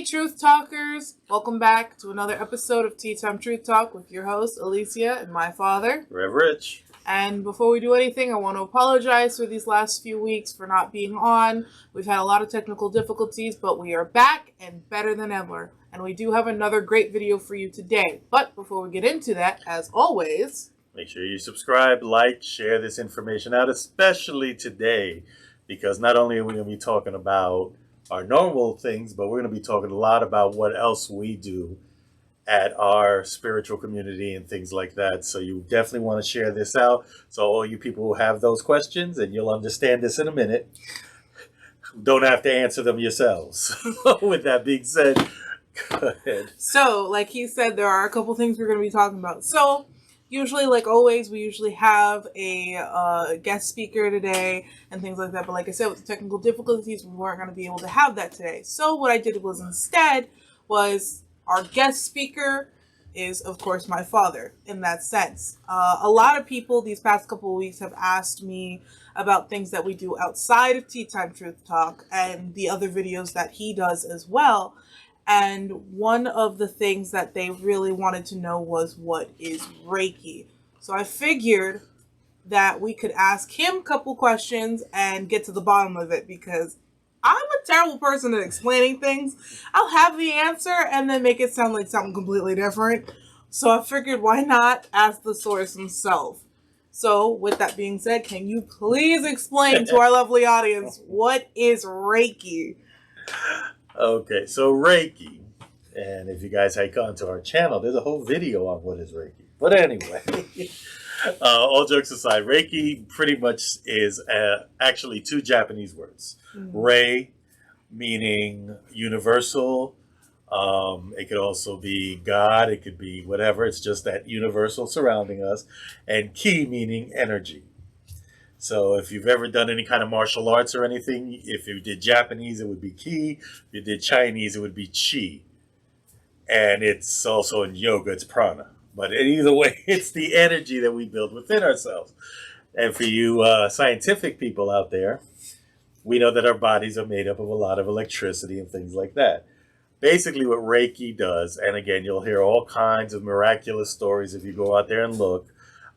Truth Talkers, welcome back to another episode of Teatime Truth Talk with your host, Alicia, and my father, Rev Rich. And before we do anything, I want to apologize for these last few weeks for not being on. We've had a lot of technical difficulties, but we are back and better than ever. And we do have another great video for you today. But before we get into that, as always, make sure you subscribe, like, share this information out, especially today, because not only are we going to be talking about our normal things, but we're going to be talking a lot about what else we do at our spiritual community and things like that. So you definitely want to share this out. So all you people who have those questions, and you'll understand this in a minute, don't have to answer them yourselves. With that being said, go ahead. So, like he said, there are a couple things we're going to be talking about. So, usually, like always, we usually have a guest speaker today and things like that. But like I said, with the technical difficulties, we weren't going to be able to have that today. So what I did was instead was our guest speaker is, of course, my father in that sense. A lot of people these past couple of weeks have asked me about things that we do outside of Tea Time Truth Talk and the other videos that he does as well. And one of the things that they really wanted to know was, what is Reiki? So I figured that we could ask him a couple questions and get to the bottom of it, because I'm a terrible person at explaining things. I'll have the answer and then make it sound like something completely different. So I figured, why not ask the source himself? So with that being said, can you please explain to our lovely audience, what is Reiki? Okay, so Reiki, and if you guys had gone to our channel, there's a whole video on what is Reiki. But anyway, all jokes aside, Reiki pretty much is actually two Japanese words. Rei, meaning universal. It could also be God. It could be whatever. It's just that universal surrounding us. And Ki, meaning energy. So if you've ever done any kind of martial arts or anything, if you did Japanese, it would be Ki. If you did Chinese, it would be Chi. And it's also in yoga, it's prana. But either way, it's the energy that we build within ourselves. And for you scientific people out there, we know that our bodies are made up of a lot of electricity and things like that. Basically what Reiki does, and again, you'll hear all kinds of miraculous stories if you go out there and look,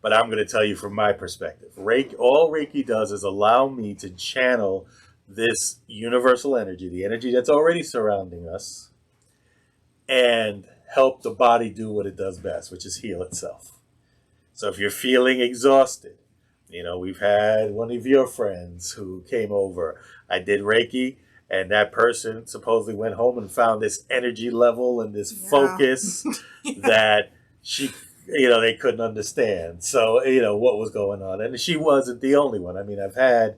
but I'm going to tell you from my perspective. All Reiki does is allow me to channel this universal energy, the energy that's already surrounding us, and help the body do what it does best, which is heal itself. So if you're feeling exhausted, we've had one of your friends who came over. I did Reiki, and that person supposedly went home and found this energy level and this focus that they couldn't understand. So, what was going on. And she wasn't the only one. I mean, I've had,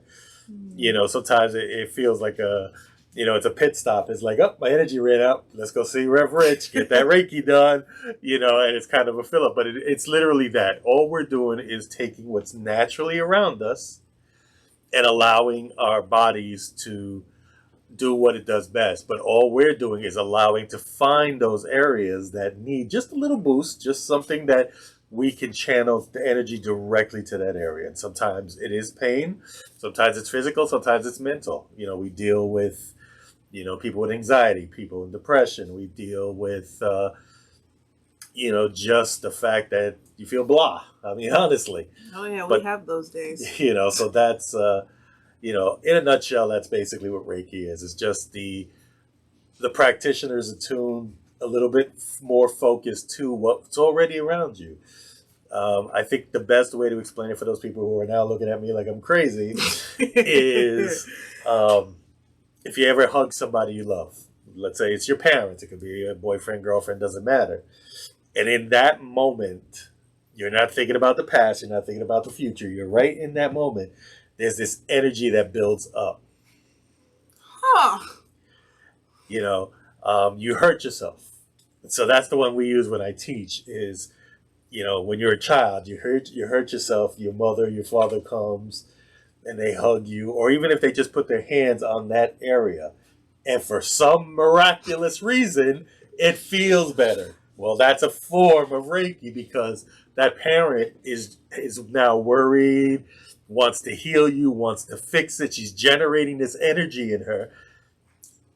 sometimes it feels like it's a pit stop. It's like, oh, my energy ran out. Let's go see Rev Rich, get that Reiki done, and it's kind of a fill up. But it's literally that. All we're doing is taking what's naturally around us and allowing our bodies to do what it does best. But all we're doing is allowing to find those areas that need just a little boost, just something that we can channel the energy directly to that area. And sometimes it is pain, sometimes it's physical, sometimes it's mental. We deal with people with anxiety, people in depression. We deal with just the fact that you feel blah. I mean, honestly. Oh yeah, we have those days. So that's in a nutshell, that's basically what Reiki is. It's just the practitioners attuned a little bit more focused to what's already around you. I think the best way to explain it for those people who are now looking at me like I'm crazy is if you ever hug somebody you love. Let's say it's your parents. It could be your boyfriend, girlfriend, doesn't matter. And in that moment, you're not thinking about the past. You're not thinking about the future. You're right in that moment. There's this energy that builds up. You hurt yourself. So that's the one we use when I teach is, when you're a child, you hurt yourself, your mother, your father comes and they hug you, or even if they just put their hands on that area and for some miraculous reason, it feels better. Well, that's a form of Reiki because that parent is now worried, wants to heal you, wants to fix it. She's generating this energy in her.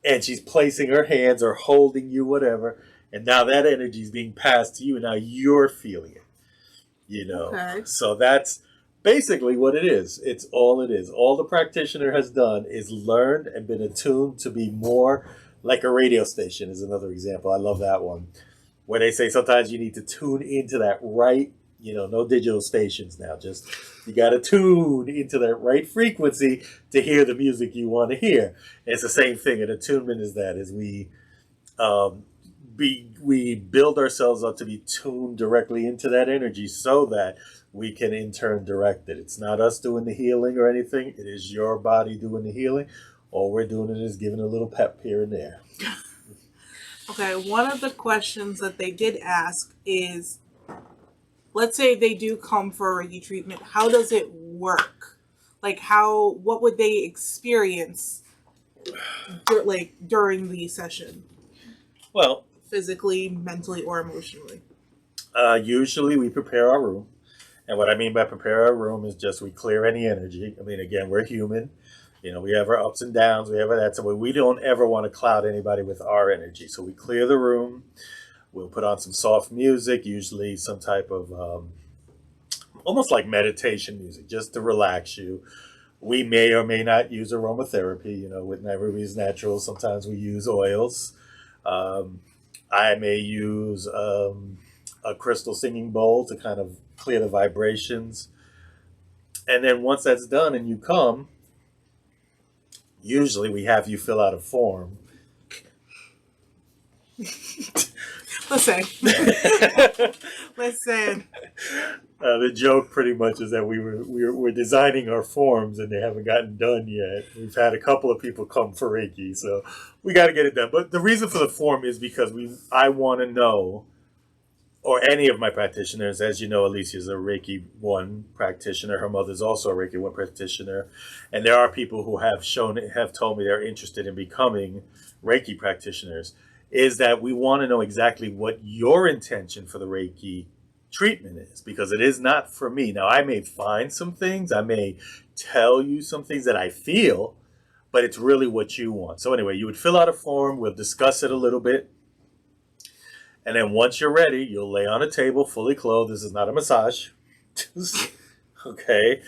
and she's placing her hands or holding you, whatever, and now that energy is being passed to you, and now you're feeling it. Okay. So that's basically what it is. It's all it is. All the practitioner has done is learned and been attuned to be more like a radio station. Is another example. I love that one, where they say sometimes you need to tune into that right, no digital stations now. Just you got to tune into that right frequency to hear the music you want to hear. And it's the same thing. An attunement is that is um, we build ourselves up to be tuned directly into that energy so that we can in turn direct it. It's not us doing the healing or anything. It is your body doing the healing. All we're doing is giving a little pep here and there. Okay, one of the questions that they did ask is, let's say they do come for a Reiki treatment, how does it work? Like what would they experience during the session? Well, physically, mentally, or emotionally? Usually we prepare our room. And what I mean by prepare our room is just we clear any energy. I mean, again, we're human. We have our ups and downs. We have that. So we don't ever want to cloud anybody with our energy. So we clear the room. We'll put on some soft music, usually some type of almost like meditation music, just to relax you. We may or may not use aromatherapy. With everybody's natural. Sometimes we use oils. I may use a crystal singing bowl to kind of clear the vibrations. And then once that's done and you come, usually we have you fill out a form. Listen. The joke pretty much is that we're designing our forms and they haven't gotten done yet. We've had a couple of people come for Reiki, so we got to get it done. But the reason for the form is because I want to know, or any of my practitioners, as you know, Alicia's a Reiki 1 practitioner. Her mother's also a Reiki 1 practitioner. And there are people who have told me they're interested in becoming Reiki practitioners, is that we want to know exactly what your intention for the Reiki treatment is, because it is not for me. Now, I may find some things, I may tell you some things that I feel, but it's really what you want. So anyway, you would fill out a form, we'll discuss it a little bit. And then once you're ready, you'll lay on a table fully clothed. This is not a massage. Okay.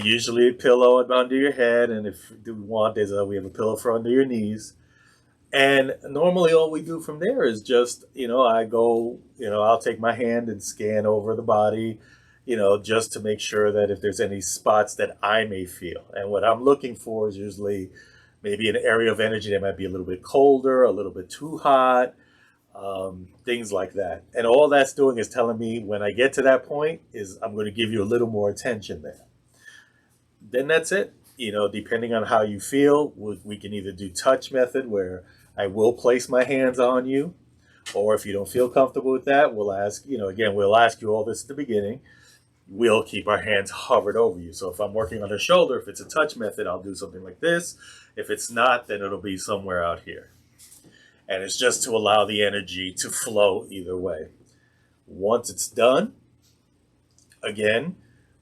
Usually a pillow under your head. And if you want, we have a pillow for under your knees. And normally all we do from there is just, I'll take my hand and scan over the body, just to make sure that if there's any spots that I may feel. And what I'm looking for is usually maybe an area of energy that might be a little bit colder, a little bit too hot. Things like that. And all that's doing is telling me when I get to that point is I'm going to give you a little more attention there. Then that's it. Depending on how you feel, we can either do touch method where I will place my hands on you, or if you don't feel comfortable with that, we'll ask, we'll ask you all this at the beginning. We'll keep our hands hovered over you. So if I'm working on the shoulder, if it's a touch method, I'll do something like this. If it's not, then it'll be somewhere out here. And it's just to allow the energy to flow either way. Once it's done, again,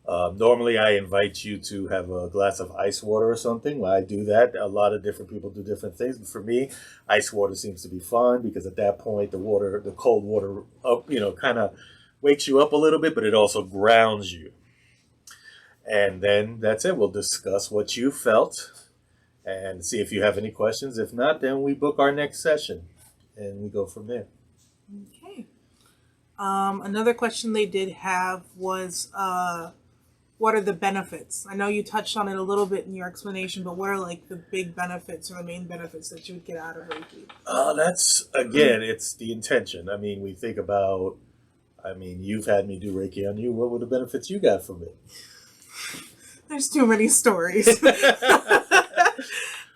normally I invite you to have a glass of ice water or something. When I do that, a lot of different people do different things. But for me, ice water seems to be fun because at that point, the cold water up, kind of wakes you up a little bit, but it also grounds you. And then that's it. We'll discuss what you felt and see if you have any questions. If not, then we book our next session and we go from there. Okay. Another question they did have was, what are the benefits? I know you touched on it a little bit in your explanation, but what are like the big benefits or the main benefits that you would get out of Reiki? That's, again, it's the intention. We think about, you've had me do Reiki on you. What were the benefits you got from it? There's too many stories.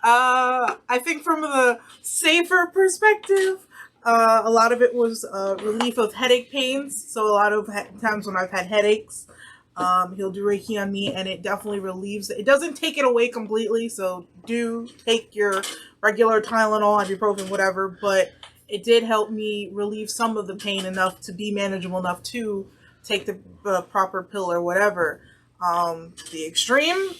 I think from the safer perspective, a lot of it was relief of headache pains. So a lot of times when I've had headaches, he'll do Reiki on me and it definitely relieves it. It doesn't take it away completely, so do take your regular Tylenol, ibuprofen, whatever, but it did help me relieve some of the pain enough to be manageable enough to take the proper pill or whatever. The extreme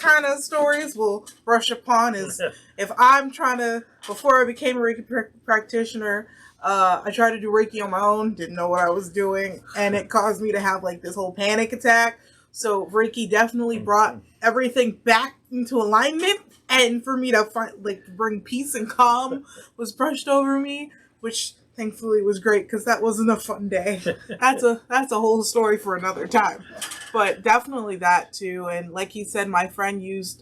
kind of stories we'll brush upon is if I'm trying to, before I became a Reiki practitioner, I tried to do Reiki on my own, didn't know what I was doing, and it caused me to have like this whole panic attack. So Reiki definitely brought everything back into alignment, and for me to find, like, bring peace and calm was brushed over me, which thankfully was great because that wasn't a fun day. That's a whole story for another time. But definitely that too. And like he said, my friend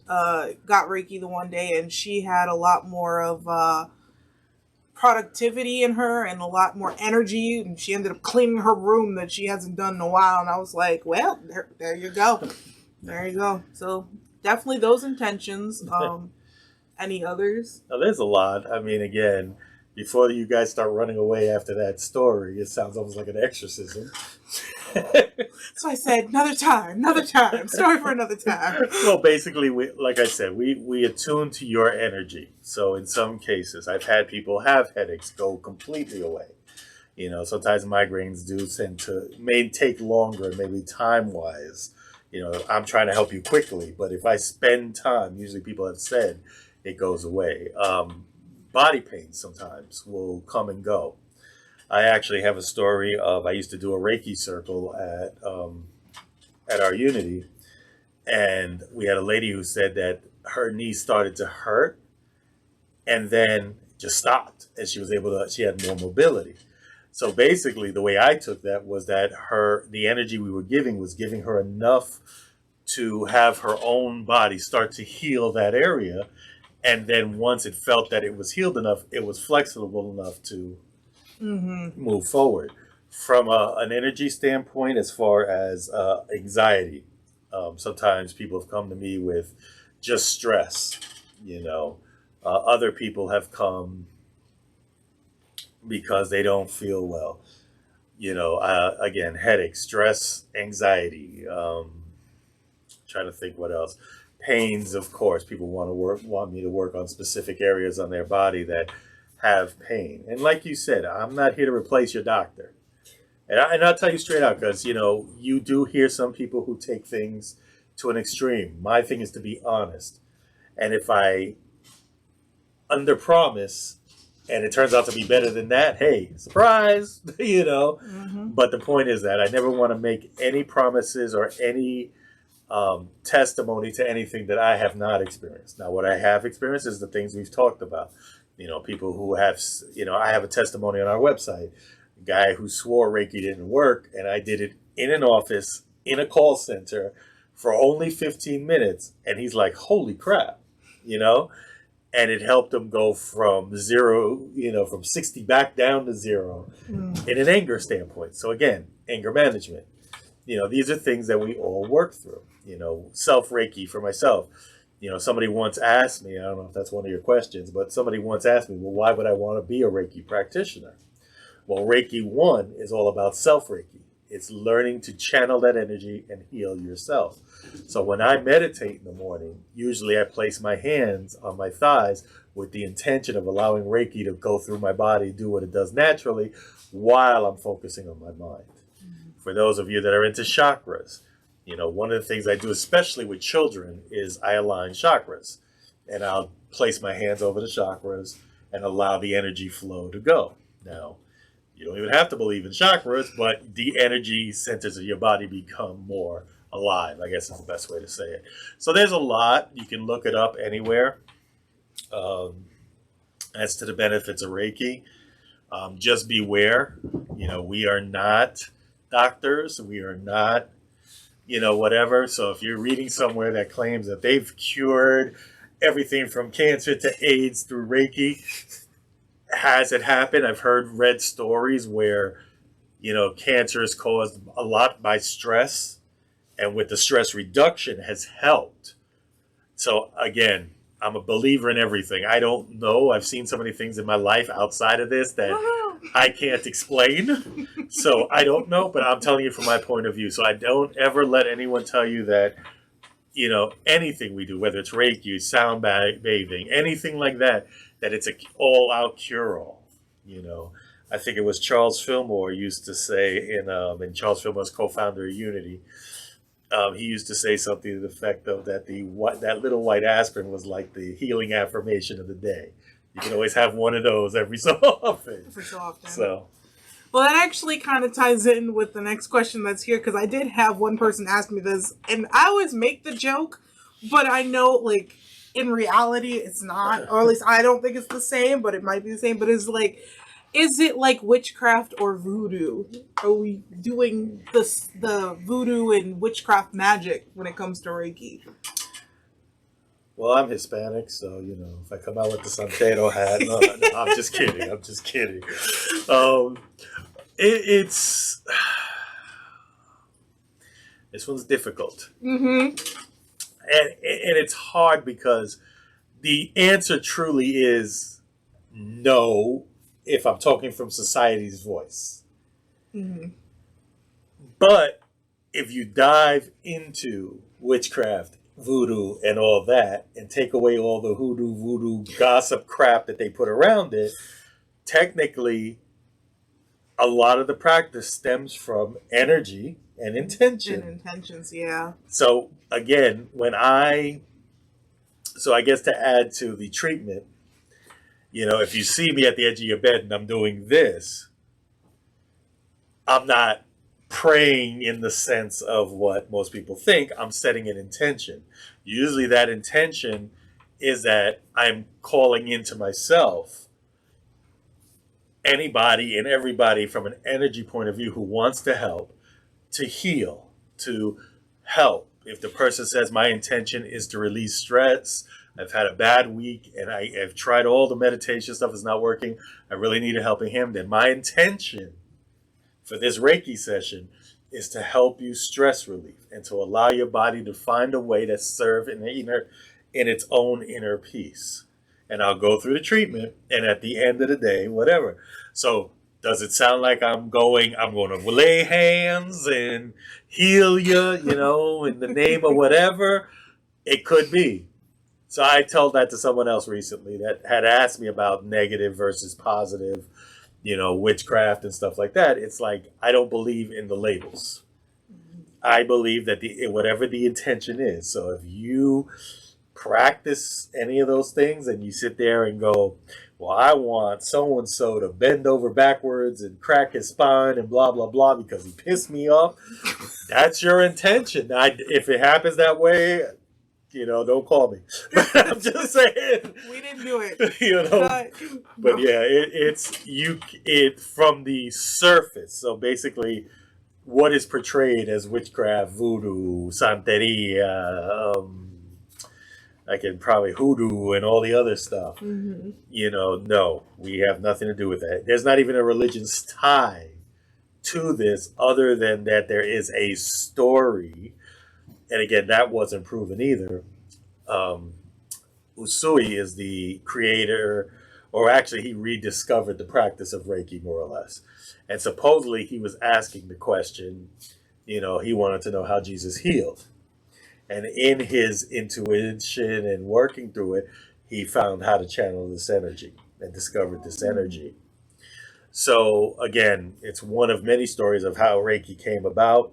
got Reiki the one day, and she had a lot more of productivity in her and a lot more energy, and she ended up cleaning her room that she hasn't done in a while. And I was like, well, there you go. There you go. So definitely those intentions. Any others? Now, there's a lot. I mean, again, before you guys start running away after that story, it sounds almost like an exorcism. So I said, another time, story for another time. Well, basically, like I said, we attune to your energy. So in some cases, I've had people have headaches go completely away. You know, sometimes migraines may take longer, maybe time-wise. You know, I'm trying to help you quickly, but if I spend time, usually people have said it goes away. Body pain sometimes will come and go. I actually have a story of, I used to do a Reiki circle at our Unity, and we had a lady who said that her knee started to hurt and then just stopped, and she had more mobility. So basically the way I took that was that the energy we were giving was giving her enough to have her own body start to heal that area. And then once it felt that it was healed enough, it was flexible enough to move forward. From an energy standpoint, as far as anxiety, sometimes people have come to me with just stress. You know, other people have come because they don't feel well. You know, again, headache, stress, anxiety. Trying to think what else. Pains, of course. People want me to work on specific areas on their body that have pain. And like you said, I'm not here to replace your doctor. And I'll tell you straight out, because, you know, you do hear some people who take things to an extreme. My thing is to be honest. And if I underpromise and it turns out to be better than that, hey, surprise, you know. But the point is that I never want to make any promises or any testimony to anything that I have not experienced. Now, what I have experienced is the things we've talked about. You know, people who have, you know, I have a testimony on our website, a guy who swore Reiki didn't work, and I did it in an office, in a call center, for only 15 minutes, and he's like, holy crap, you know? And it helped him go from zero, you know, from 60 back down to zero in an anger standpoint. So again, anger management. You know, these are things that we all work through. You know, self-Reiki for myself. You know, somebody once asked me, I don't know if that's one of your questions, but somebody once asked me, well, why would I want to be a Reiki practitioner? Well, Reiki 1 is all about self-Reiki. It's learning to channel that energy and heal yourself. So when I meditate in the morning, usually I place my hands on my thighs with the intention of allowing Reiki to go through my body, do what it does naturally, while I'm focusing on my mind. For those of you that are into chakras, you know, one of the things I do, especially with children, is I align chakras. And I'll place my hands over the chakras and allow the energy flow to go. Now, you don't even have to believe in chakras, but the energy centers of your body become more alive, I guess is the best way to say it. So there's a lot. You can look it up anywhere. As to the benefits of Reiki, just beware. You know, we are not doctors. We are not, you know, whatever. So if you're reading somewhere that claims that they've cured everything from cancer to AIDS through Reiki, has it happened? I've read stories where, you know, cancer is caused a lot by stress, and with the stress reduction has helped. So again, I'm a believer in everything. I don't know. I've seen so many things in my life outside of this that I can't explain. So I don't know, but I'm telling you from my point of view. So I don't ever let anyone tell you that, you know, anything we do, whether it's Reiki, sound bathing, anything like that, that it's a all-out cure-all. You know, I think it was Charles Fillmore used to say, and Charles Fillmore's co-founder of Unity, he used to say something to the effect of that that little white aspirin was like the healing affirmation of the day. You can always have one of those every so often. For so often. So, well, that actually kind of ties in with the next question that's here, because I did have one person ask me this, and I always make the joke, but I know, like, in reality, it's not, or at least I don't think it's the same, but it might be the same. But it's like, is it like witchcraft or voodoo? Are we doing the voodoo and witchcraft magic when it comes to Reiki? well, I'm Hispanic, so if I come out with the sombrero hat, no, I'm just kidding. I'm just kidding. It's this one's difficult, Mm-hmm. and it's hard because the answer truly is no. If I'm talking from society's voice, Mm-hmm. but if you dive into witchcraft, voodoo, and all that, and take away all the hoodoo, voodoo, gossip crap that they put around it, technically, a lot of the practice stems from energy and intention. And intentions, yeah. So again, so I guess to add to the treatment, if you see me at the edge of your bed and I'm doing this, I'm not praying in the sense of what most people think. I'm setting an intention. Usually that intention is that I'm calling into myself anybody and everybody from an energy point of view who wants to help, to heal, to help. If the person says my intention is to release stress, I've had a bad week and I've tried all the meditation stuff, is not working, I really need a helping hand, then my intention for this Reiki session is to help you stress relief and to allow your body to find a way to serve in its own inner peace. And I'll go through the treatment, and at the end of the day, whatever. So does it sound like I'm going to lay hands and heal you, in the name of whatever? It could be. So I told that to someone else recently that had asked me about negative versus positive, witchcraft and stuff like that. It's like, I don't believe in the labels. I believe that whatever the intention is. So if you practice any of those things and you sit there and go, well, I want so-and-so to bend over backwards and crack his spine and blah, blah, blah because he pissed me off, that's your intention. If it happens that way, don't call me. I'm just saying. We didn't do it. But yeah, it from the surface. So basically, what is portrayed as witchcraft, voodoo, santeria, probably hoodoo and all the other stuff. Mm-hmm. No, we have nothing to do with that. There's not even a religion's tie to this other than that there is a story. And again, that wasn't proven either. Usui is the creator, or actually he rediscovered the practice of Reiki more or less. And supposedly he was asking the question, he wanted to know how Jesus healed. And in his intuition and working through it, he found how to channel this energy and discovered this energy. So again, it's one of many stories of how Reiki came about.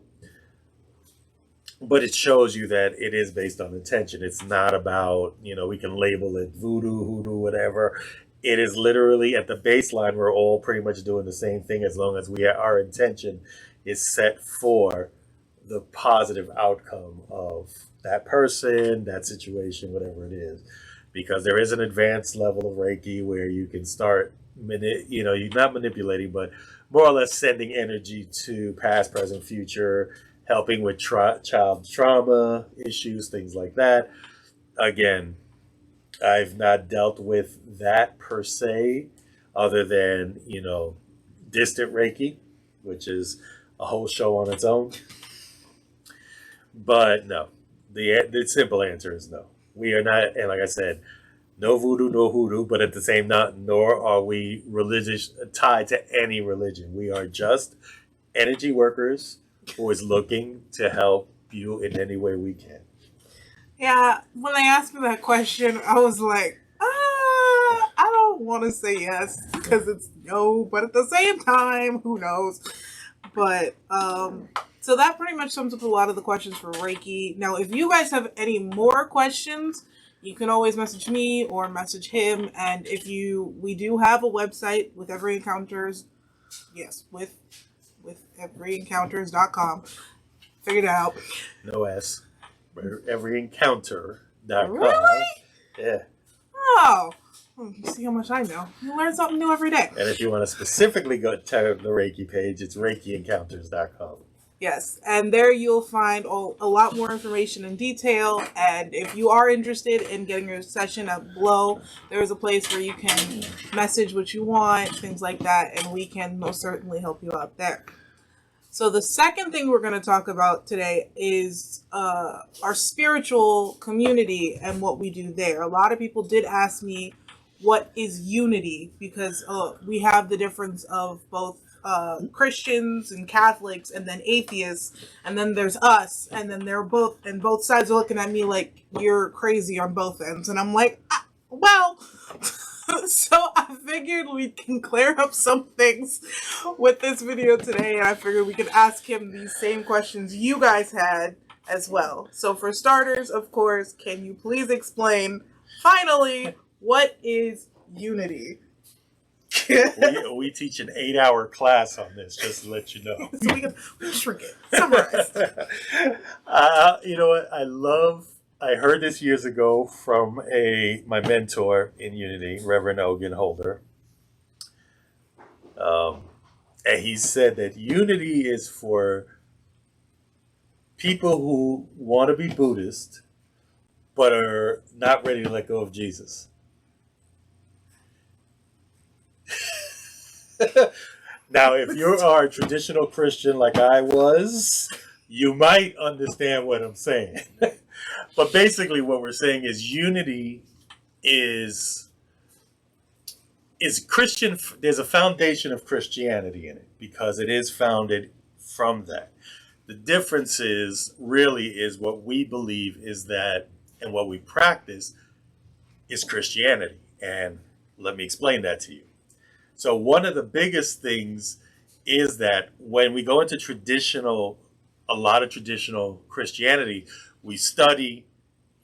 But it shows you that it is based on intention. It's not about, we can label it voodoo, hoodoo, whatever. It is literally at the baseline, we're all pretty much doing the same thing as long as our intention is set for the positive outcome of that person, that situation, whatever it is. Because there is an advanced level of Reiki where you can start, you're not manipulating, but more or less sending energy to past, present, future, helping with child trauma issues, things like that. Again, I've not dealt with that per se, other than, distant Reiki, which is a whole show on its own. But no, the simple answer is no. We are not, and like I said, no voodoo, no hoodoo, but at the same time, nor are we religious tied to any religion. We are just energy workers who is looking to help you in any way we can. Yeah, when they asked me that question, I was like, I don't want to say yes because it's no, but at the same time, who knows? But to So that pretty much sums up a lot of the questions for Reiki. Now, if you guys have any more questions, you can always message me or message him. And we do have a website with Every Encounters. Yes, with everyencounters.com. Figured it out. No S. Everyencounter.com. Really? Yeah. Oh. See how much I know. You learn something new every day. And if you want to specifically go to the Reiki page, it's ReikiEncounters.com. Yes, and there you'll find a lot more information in detail. And if you are interested in getting your session up below, there is a place where you can message what you want, things like that, and we can most certainly help you out there. So the second thing we're going to talk about today is our spiritual community and what we do there. A lot of people did ask me, what is unity? Because we have the difference of both Christians and Catholics and then atheists, and then there's us, and then both sides are looking at me like you're crazy on both ends, and I'm like, well, so I figured we can clear up some things with this video today, and I figured we could ask him these same questions you guys had as well. So for starters, of course, can you please explain finally what is unity? we teach an 8-hour class on this, just to let you know. So we can shrink it. Summarize. You know what? I heard this years ago from my mentor in Unity, Reverend Ogun Holder. And he said that unity is for people who want to be Buddhist, but are not ready to let go of Jesus. Now, if you are a traditional Christian like I was, you might understand what I'm saying. But basically what we're saying is unity is Christian. There's a foundation of Christianity in it because it is founded from that. The difference is what we believe is that, and what we practice is Christianity. And let me explain that to you. So one of the biggest things is that when we go into a lot of traditional Christianity, we study,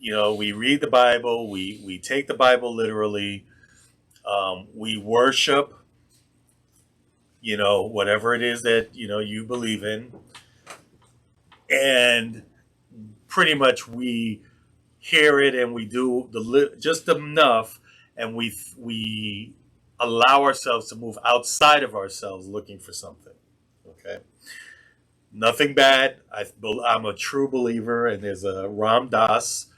we read the Bible, we take the Bible literally, we worship, whatever it is that, you believe in. And pretty much we hear it and we do just enough, and we allow ourselves to move outside of ourselves looking for something. Okay, nothing bad. I'm a true believer, and there's a Ram Dass.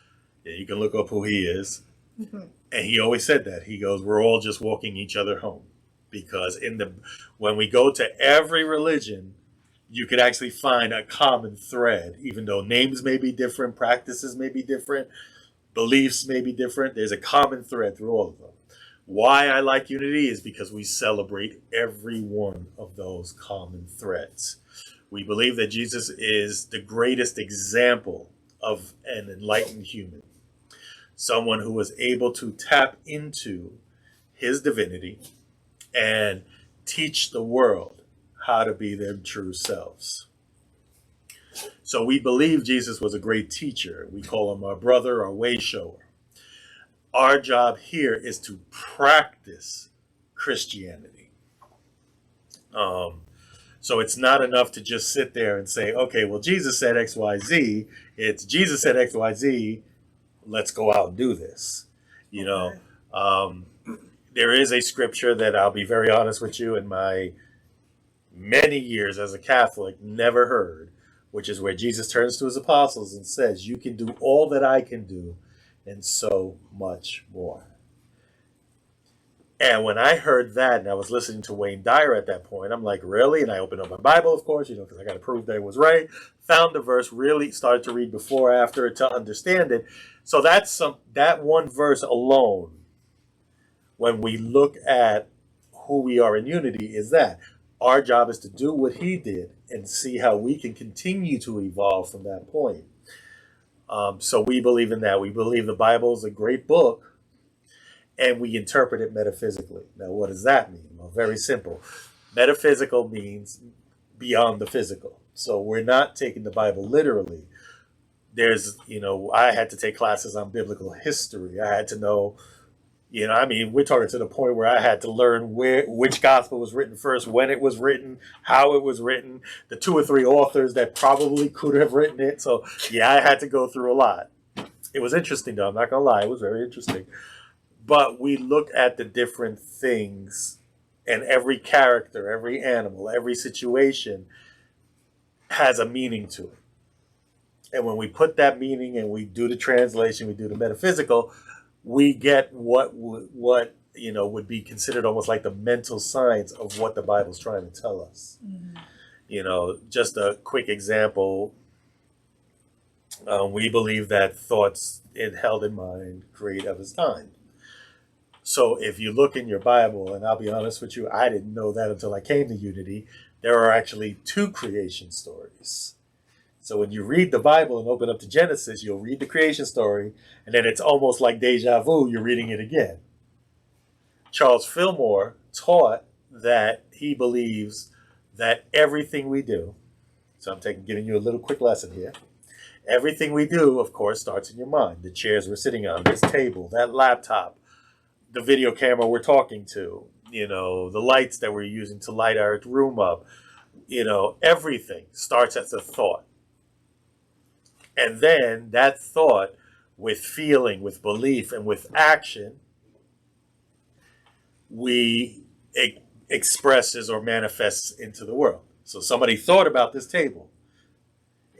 Yeah, you can look up who he is. Mm-hmm. And he always said that. He goes, we're all just walking each other home, because when we go to every religion, you could actually find a common thread, even though names may be different, practices may be different, beliefs may be different. There's a common thread through all of them. Why I like unity is because we celebrate every one of those common threads. We believe that Jesus is the greatest example of an enlightened human, someone who was able to tap into his divinity and teach the world how to be their true selves. So we believe Jesus was a great teacher. We call him our brother, our way shower. Our job here is to practice Christianity. So it's not enough to just sit there and say, okay, well, Jesus said X, Y, Z. It's Jesus said X, Y, Z. Let's go out and do this. There is a scripture that, I'll be very honest with you, in my many years as a Catholic, never heard, which is where Jesus turns to his apostles and says, you can do all that I can do, and so much more. And when I heard that, and I was listening to Wayne Dyer at that point, I'm like, really? And I opened up my Bible, of course, because I got to prove that it was right. Found the verse, really started to read before, after to understand it. So that one verse alone, when we look at who we are in unity, is that our job is to do what he did and see how we can continue to evolve from that point. So we believe in that. We believe the Bible is a great book, and we interpret it metaphysically. Now, what does that mean? Well, very simple. Metaphysical means beyond the physical. So we're not taking the Bible literally. There's, I had to take classes on biblical history. I had to know, we're talking to the point where I had to learn which gospel was written first, when it was written, how it was written, the 2 or 3 authors that probably could have written it. So yeah, I had to go through a lot. It was interesting though, I'm not gonna lie, it was very interesting. But we look at the different things, and every character, every animal, every situation has a meaning to it. And when we put that meaning and we do the translation, we do the metaphysical, we get what would be considered almost like the mental science of what the Bible's trying to tell us. Just a quick example. We believe that thoughts held in mind create others' time. So if you look in your Bible, and I'll be honest with you, I didn't know that until I came to Unity, there are actually 2 creation stories. So when you read the Bible and open up to Genesis, you'll read the creation story, and then it's almost like deja vu, you're reading it again. Charles Fillmore taught that he believes that everything we do, so I'm giving you a little quick lesson here. Everything we do, of course, starts in your mind. The chairs we're sitting on, this table, that laptop, the video camera we're talking to, the lights that we're using to light our room up, everything starts as a thought. And then that thought, with feeling, with belief, and with action, expresses or manifests into the world. So somebody thought about this table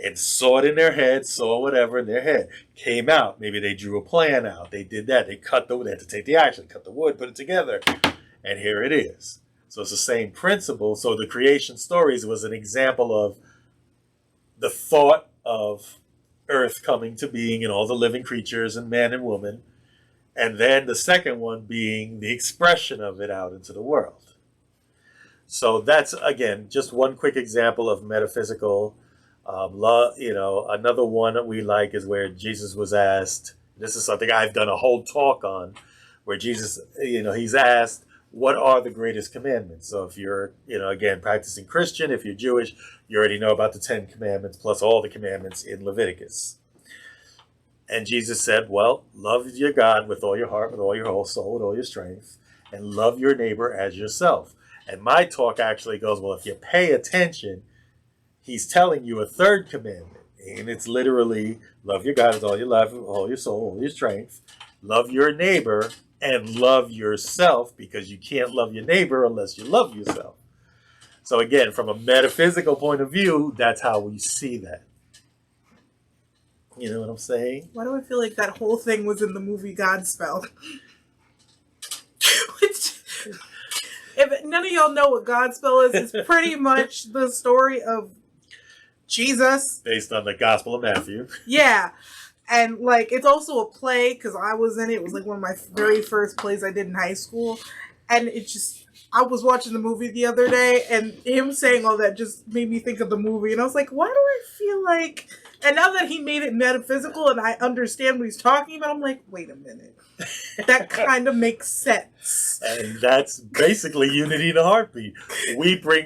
and saw it in their head, saw whatever in their head, came out. Maybe they drew a plan out. They did that. They had to take the action, cut the wood, put it together, and here it is. So it's the same principle. So the creation stories was an example of the thought of Earth coming to being and all the living creatures and man and woman. And then the second one being the expression of it out into the world. So that's, again, just one quick example of metaphysical love. Another one that we like is where Jesus was asked, this is something I've done a whole talk on, where Jesus, he's asked, what are the greatest commandments? So if you're, again, practicing Christian, if you're Jewish, you already know about the 10 commandments plus all the commandments in Leviticus. And Jesus said, well, love your God with all your heart, with all your whole soul, with all your strength, and love your neighbor as yourself. And my talk actually goes, well, if you pay attention, he's telling you a third commandment. And it's literally love your God with all your love, all your soul, all your strength. Love your neighbor and love yourself, because you can't love your neighbor unless you love yourself. So again, from a metaphysical point of view, that's how we see that. You know what I'm saying? Why do I feel like that whole thing was in the movie Godspell? If none of y'all know what Godspell is, it's pretty much the story of Jesus. Based on the Gospel of Matthew. Yeah. And, it's also a play, because I was in it. It was, one of my very first plays I did in high school. And I was watching the movie the other day, and him saying all that just made me think of the movie. And I was like, why do I feel like... And now that he made it metaphysical and I understand what he's talking about, I'm like, wait a minute. That kind of makes sense. And that's basically unity in a heartbeat.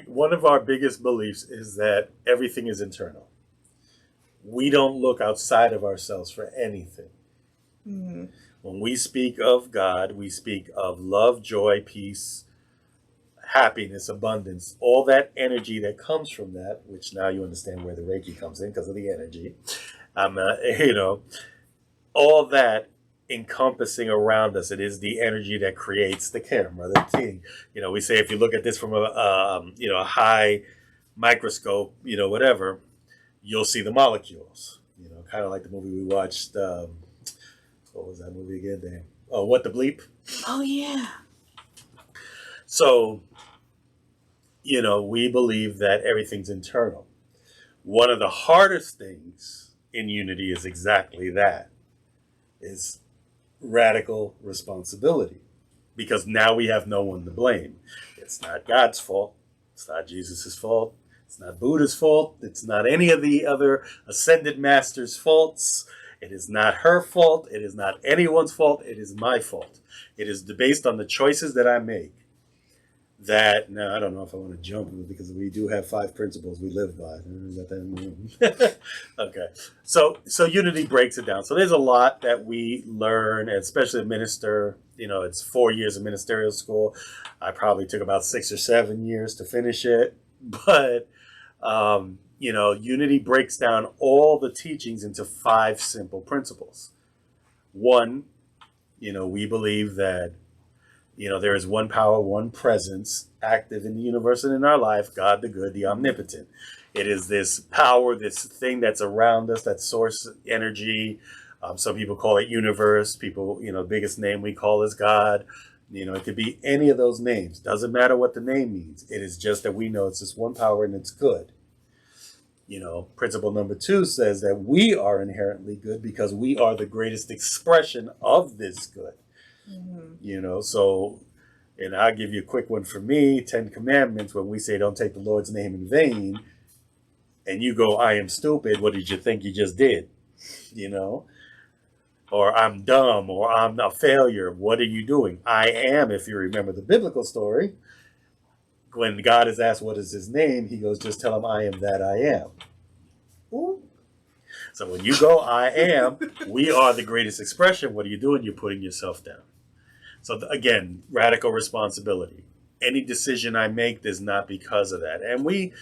One of our biggest beliefs is that everything is internal. We don't look outside of ourselves for anything. Mm-hmm. When we speak of God, we speak of love, joy, peace, happiness, abundance, all that energy that comes from that, which now you understand where the Reiki comes in because of the energy. All that encompassing around us. It is the energy that creates the camera, the thing. We say if you look at this from a high microscope, whatever, you'll see the molecules. Kind of like the movie we watched. What was that movie again? Damn. Oh, What the Bleep? Oh, yeah. So, we believe that everything's internal. One of the hardest things in unity is exactly that, is radical responsibility. Because now we have no one to blame. It's not God's fault. It's not Jesus' fault. It's not Buddha's fault. It's not any of the other ascended masters' faults. It is not her fault. It is not anyone's fault. It is my fault. It is based on the choices that I make. that, now I don't know if I want to jump because we do have 5 principles we live by. Okay. So Unity breaks it down. So there's a lot that we learn, especially a minister. It's 4 years of ministerial school. I probably took about 6 or 7 years to finish it. But, Unity breaks down all the teachings into 5 simple principles. One, we believe that there is one power, one presence active in the universe and in our life, God the good, the omnipotent. It is this power, this thing that's around us, that source energy. Some people call it universe. People, biggest name we call is God. It could be any of those names. Doesn't matter what the name means. It is just that we know it's this one power and it's good. Principle number 2 says that we are inherently good because we are the greatest expression of this good. So, and I'll give you a quick one for me, 10 Commandments, when we say don't take the Lord's name in vain, and you go, I am stupid, what did you think you just did? Or I'm dumb, or I'm a failure, what are you doing? I am, if you remember the biblical story, when God is asked what is his name, he goes, just tell him I am that I am. Ooh. So when you go, I am, we are the greatest expression, what are you doing? You're putting yourself down. So again, radical responsibility. Any decision I make is not because of that. And we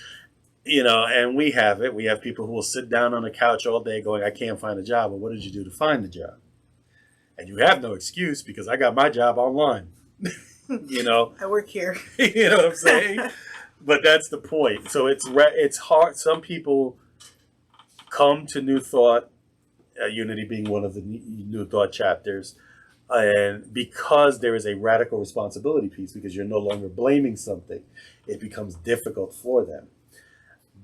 have it. We have people who will sit down on the couch all day going, I can't find a job. Well, what did you do to find the job? And you have no excuse because I got my job online. I work here. You know what I'm saying? But that's the point. So it's hard. Some people come to New Thought, Unity being one of the New Thought chapters, and because there is a radical responsibility piece, because you're no longer blaming something, it becomes difficult for them.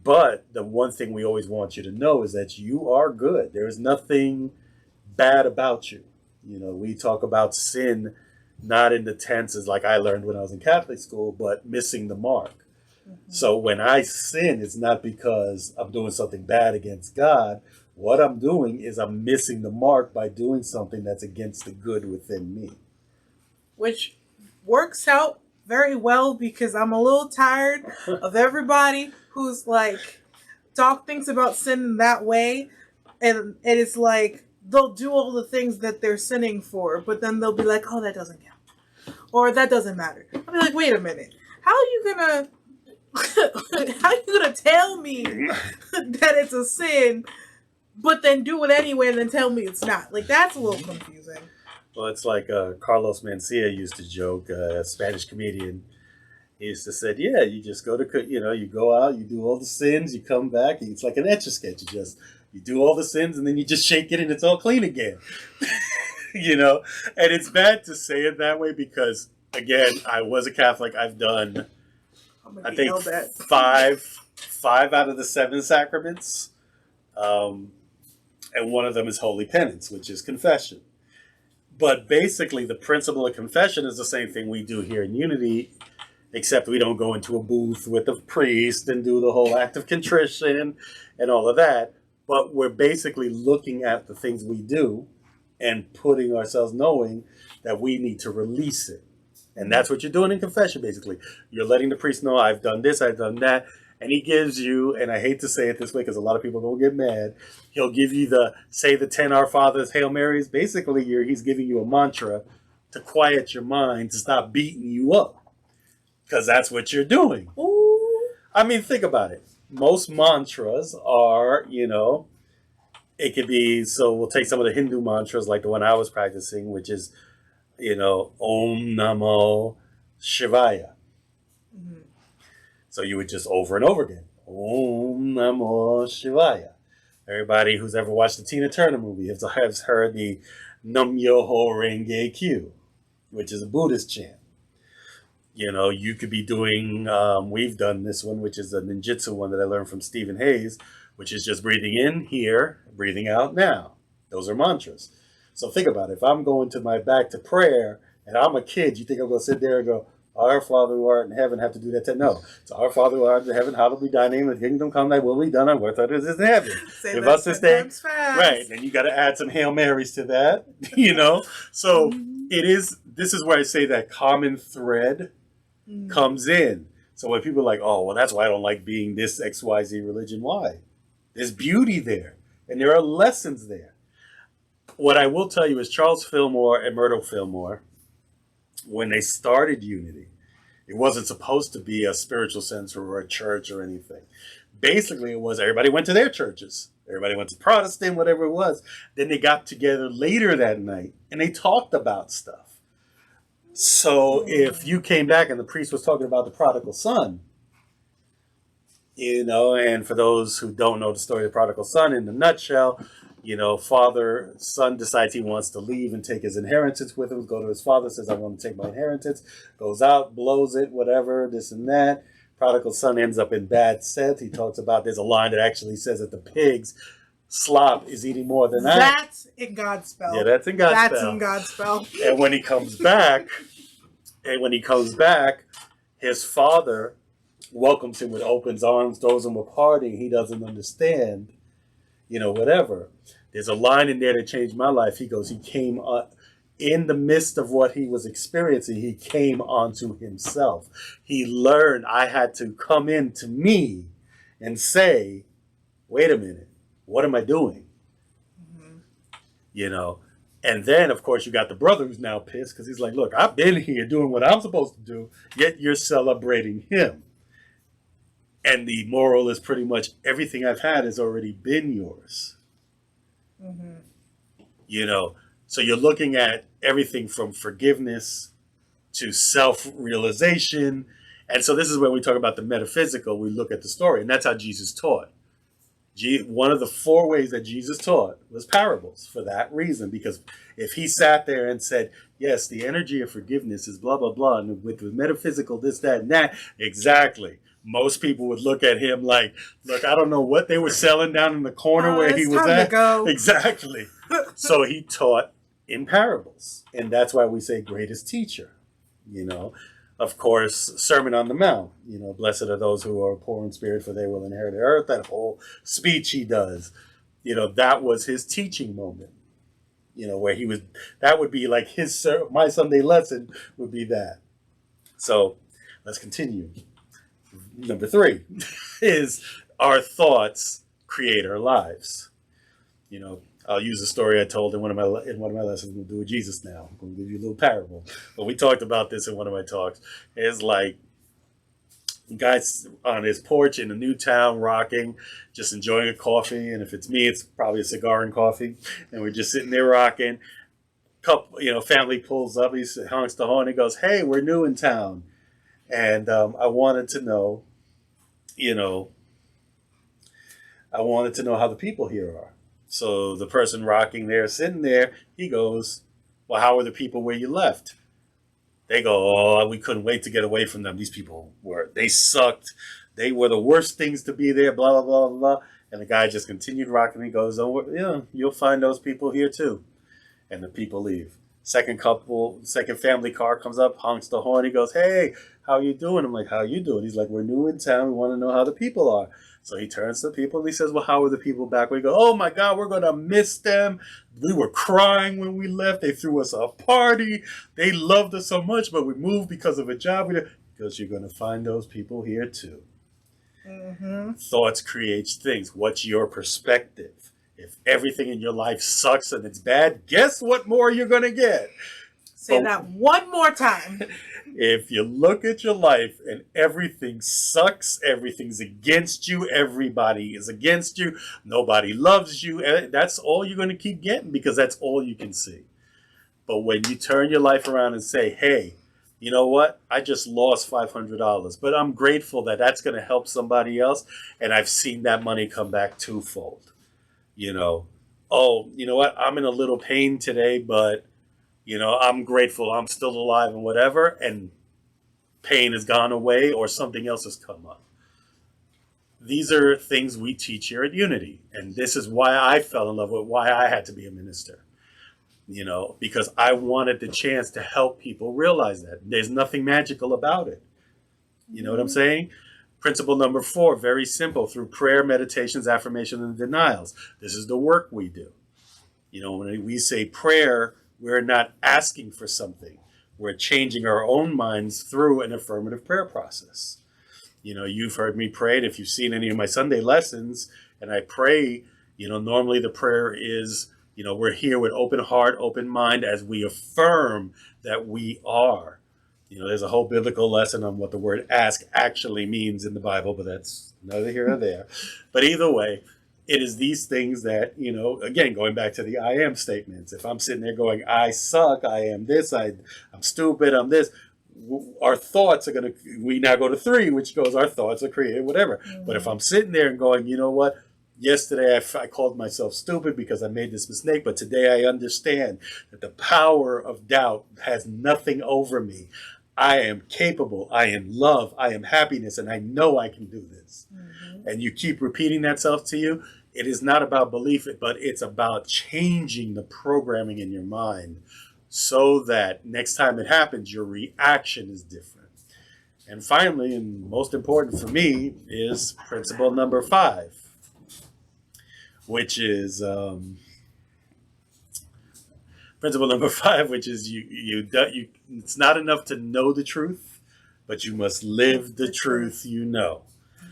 But the one thing we always want you to know is that you are good. There is nothing bad about you. We talk about sin, not in the tenses like I learned when I was in Catholic school, but missing the mark. So when I sin, it's not because I'm doing something bad against God. What I'm doing is I'm missing the mark by doing something that's against the good within me. Which works out very well because I'm a little tired of everybody who's like talk things about sin in that way. And it's like they'll do all the things that they're sinning for, but then they'll be like, oh, that doesn't count. Or that doesn't matter. I'll be like, wait a minute. How are you gonna tell me that it's a sin, but then do it anyway and then tell me it's not? Like, that's a little confusing. Well, it's like Carlos Mencia used to joke, a Spanish comedian. He used to say, yeah, you just go to, you go out, you do all the sins, you come back, it's like an Etch-a-Sketch. You do all the sins and then you just shake it and it's all clean again. And it's bad to say it that way because, again, I was a Catholic. I've done, I think, 5 out of the 7 sacraments. And one of them is holy penance, which is confession. But basically, the principle of confession is the same thing we do here in Unity, except we don't go into a booth with a priest and do the whole act of contrition and all of that. But we're basically looking at the things we do and putting ourselves knowing that we need to release it. And that's what you're doing in confession, basically. You're letting the priest know, I've done this, I've done that. And he gives you, and I hate to say it this way because a lot of people don't get mad, he'll give you say the 10 Our Fathers, Hail Marys. Basically, he's giving you a mantra to quiet your mind, to stop beating you up. Because that's what you're doing. Ooh. I mean, think about it. Most mantras are, it could be, so we'll take some of the Hindu mantras like the one I was practicing, which is, Om Namo Shivaya. Mm-hmm. So you would just over and over again, Om Namo Shivaya. Everybody who's ever watched the Tina Turner movie has heard the Nam Myoho Renge Kyo, which is a Buddhist chant. You could be doing, we've done this one, which is a ninjutsu one that I learned from Stephen Hayes, which is just breathing in here, breathing out now. Those are mantras. So think about it. If I'm going back to prayer and I'm a kid, you think I'm going to sit there and go, Our Father who art in heaven, have to do that? No. It's Our Father who art in heaven, hallowed be thy name, the kingdom come, thy will be done on earth as it is in heaven. Give us this day. Right. And you got to add some Hail Marys to that, So this is where I say that common thread comes in. So when people are like, oh, well, that's why I don't like being this XYZ religion. Why? There's beauty there. And there are lessons there. What I will tell you is Charles Fillmore and Myrtle Fillmore, when they started Unity, it wasn't supposed to be a spiritual center or a church or anything. Basically, it was everybody went to their churches. Everybody went to Protestant, whatever it was. Then they got together later that night and they talked about stuff. So if you came back and the priest was talking about the prodigal son, and for those who don't know the story of the prodigal son, in a nutshell, son decides he wants to leave and take his inheritance with him, go to his father, says, I want to take my inheritance, goes out, blows it, whatever, this and that. Prodigal son ends up in bad stead. He talks about, there's a line that actually says that the pigs slop is eating more than that. That's in Godspell. Yeah, that's in Godspell. That's in Godspell. And when he comes back, his father welcomes him with open arms, throws him a party. He doesn't understand, whatever. There's a line in there that changed my life. He goes, he came in the midst of what he was experiencing, he came onto himself. He learned I had to come into me and say, wait a minute, what am I doing? And then, of course, you got the brother who's now pissed because he's like, look, I've been here doing what I'm supposed to do, yet you're celebrating him. And the moral is pretty much everything I've had has already been yours. So you're looking at everything from forgiveness to self-realization. And so this is where we talk about the metaphysical. We look at the story, and that's how Jesus taught. One of the 4 ways that Jesus taught was parables for that reason, because if he sat there and said, yes, the energy of forgiveness is blah, blah, blah, and with metaphysical, this, that, and that, exactly. Most people would look at him like, look, I don't know what they were selling down in the corner where he was time at. To go. Exactly. So he taught in parables, and that's why we say greatest teacher. Of course, Sermon on the Mount, blessed are those who are poor in spirit, for they will inherit the earth. That whole speech he does, that was his teaching moment, where he was, that would be like my Sunday lesson would be that. So let's continue. Number 3 is our thoughts create our lives. I'll use a story I told in one of my lessons. We'll do with Jesus now. I'm going to give you a little parable. But we talked about this in one of my talks. It's like a guy's on his porch in a new town, rocking, just enjoying a coffee. And if it's me, it's probably a cigar and coffee. And we're just sitting there rocking. Family pulls up. He honks the horn. He goes, "Hey, we're new in town, and I wanted to know, how the people here are." So the person rocking there, sitting there, he goes, "Well, how are the people where you left?" They go, "Oh, we couldn't wait to get away from them. These people they sucked. They were the worst things to be there, blah, blah, blah, blah." And the guy just continued rocking. He goes, "Oh, you'll find those people here too." And the people leave. Second family car comes up, honks the horn. He goes, "Hey, how you doing?" I'm like, "How you doing?" He's like, "We're new in town. We want to know how the people are." So he turns to the people and he says, "Well, how are the people back?" We go, "Oh my God, we're going to miss them. We were crying when we left. They threw us a party. They loved us so much, but we moved because of a job." Because you're going to find those people here too. Thoughts create things. What's your perspective? If everything in your life sucks and it's bad, guess what more you're going to get? Say that one more time. If you look at your life and everything sucks, everything's against you, everybody is against you, nobody loves you, that's all you're going to keep getting because that's all you can see. But when you turn your life around and say, "Hey, you know what? I just lost $500, but I'm grateful that that's going to help somebody else, and I've seen that money come back twofold." "Oh, you know what? I'm in a little pain today, but I'm grateful I'm still alive and whatever, and pain has gone away or something else has come up." These are things we teach here at Unity. And this is why I fell in love with why I had to be a minister, because I wanted the chance to help people realize that there's nothing magical about it. You know what I'm saying? Principle number 4, very simple, through prayer, meditations, affirmation, and denials. This is the work we do. When we say prayer, we're not asking for something. We're changing our own minds through an affirmative prayer process. You've heard me pray, and if you've seen any of my Sunday lessons, and I pray, normally the prayer is, we're here with open heart, open mind as we affirm that we are. There's a whole biblical lesson on what the word ask actually means in the Bible, but that's neither here nor there. But either way, it is these things that, again, going back to the I am statements. If I'm sitting there going, I suck, I am this, I'm stupid, I'm this, our thoughts are going to, we now go to 3, which goes, our thoughts are created, whatever. Mm-hmm. But if I'm sitting there and going, you know what, yesterday I called myself stupid because I made this mistake, but today I understand that the power of doubt has nothing over me. I am capable, I am love, I am happiness, and I know I can do this. Mm-hmm. And you keep repeating that self to you. It is not about belief, but it's about changing the programming in your mind so that next time it happens, your reaction is different. And finally, and most important for me, is principle number 5, which is principle number 5, which is you it's not enough to know the truth, but you must live the truth you know.